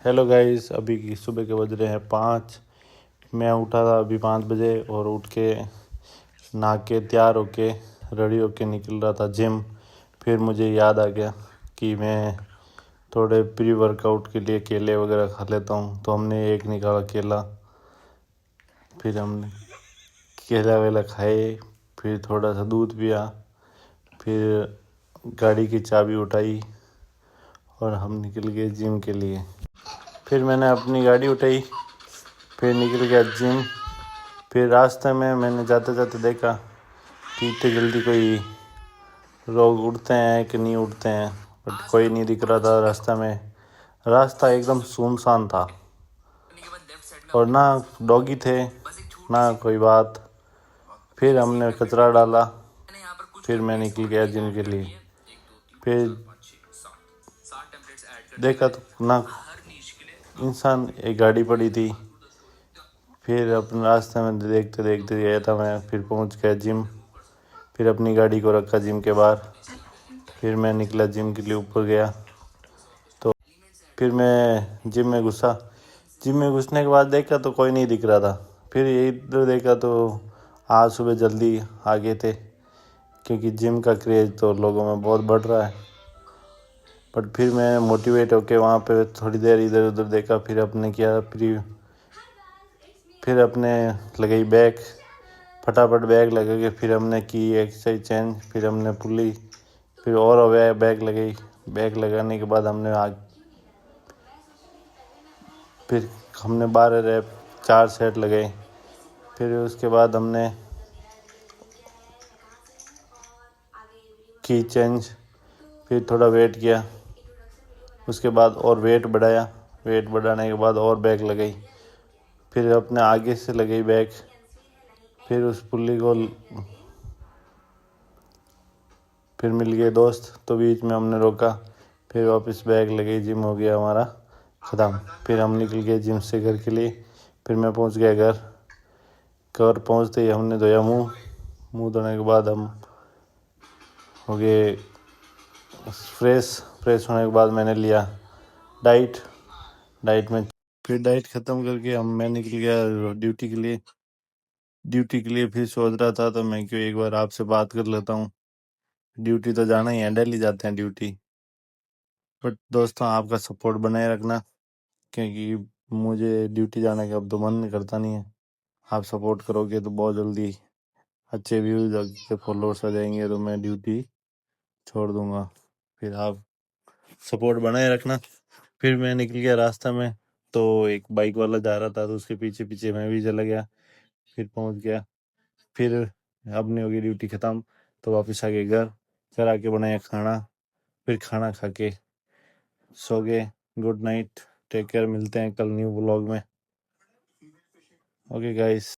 Hello guys, अभी की सुबह के बज रहे हैं 5। मैं उठा था अभी 5 बजे और उठ के नहा के तैयार होके रेडी होके निकल रहा था जिम। फिर मुझे याद आ गया कि मैं थोड़े प्री वर्कआउट के लिए केले वगैरह खा लेता हूँ, तो हमने एक निकाला केला। फिर हमने केला वेला खाए, फिर थोड़ा सा दूध पिया, फिर गाड़ी की चाबी उठाई और हम निकल गए जिम के लिए। फिर मैंने अपनी गाड़ी उठाई, फिर निकल गया जिम। फिर रास्ते में मैंने जाते जाते देखा कि इतनी जल्दी कोई लोग उठते हैं कि नहीं उठते हैं, बट कोई नहीं दिख रहा था रास्ते में। रास्ता एकदम सुनसान था और ना डॉगी थे ना कोई बात। फिर हमने कचरा डाला, फिर मैं निकल गया जिम के लिए। फिर देखा तो ना इंसान, एक गाड़ी पड़ी थी। फिर अपने रास्ते में देखते देखते गया था मैं, फिर पहुंच गया जिम। फिर अपनी गाड़ी को रखा जिम के बाहर। फिर मैं निकला जिम के लिए, ऊपर गया तो फिर मैं जिम में घुसा। जिम में घुसने के बाद देखा तो कोई नहीं दिख रहा था। फिर इधर देखा तो आज सुबह जल्दी आ गए थे, क्योंकि जिम का क्रेज़ तो लोगों में बहुत बढ़ रहा है। बट फिर मैं मोटिवेट होके वहाँ पे थोड़ी देर इधर उधर देखा, फिर अपने किया फिर अपने लगाई बैग, फटाफट बैग लगा के फिर हमने की एक्सरसाइज चेंज। फिर हमने पुली, फिर और बैग लगाई। बैग लगाने के बाद फिर हमने 12 रैप 4 सेट लगाए। फिर उसके बाद हमने की चेंज, फिर थोड़ा वेट किया। उसके बाद और वेट बढ़ाया, वेट बढ़ाने के बाद और बैग लगाई। फिर अपने आगे से लगाई बैग, फिर उस पुल्ली को फिर मिल गए दोस्त तो बीच में हमने रोका। फिर वापस बैग लगे, जिम हो गया हमारा ख़त्म। फिर हम निकल गए जिम से घर के लिए। फिर मैं पहुंच गया घर पहुंचते ही हमने धोया मुंह धोने के बाद हम हो गए फ्रेश होने के बाद मैंने लिया डाइट में। फिर डाइट ख़त्म करके मैं निकल गया ड्यूटी के लिए। फिर सोच रहा था तो मैं क्यों एक बार आपसे बात कर लेता हूँ। ड्यूटी तो जाना ही है, डेली जाते हैं ड्यूटी। बट दोस्तों, आपका सपोर्ट बनाए रखना, क्योंकि मुझे ड्यूटी जाने का अब तो मन नहीं करता नहीं है। आप सपोर्ट करोगे तो बहुत जल्दी अच्छे व्यूज़, अच्छे फॉलोअर्स आ जाएंगे, तो मैं ड्यूटी छोड़ दूंगा। फिर आप सपोर्ट बनाए रखना। फिर मैं निकल गया रास्ता में, तो एक बाइक वाला जा रहा था तो उसके पीछे पीछे मैं भी चला गया। फिर पहुंच गया। फिर अब नहीं होगी ड्यूटी ख़त्म, तो वापस आ गए घर आके बनाया खाना। फिर खाना खा के सो गए। गुड नाइट, टेक केयर, मिलते हैं कल न्यू व्लॉग में। Okay guys.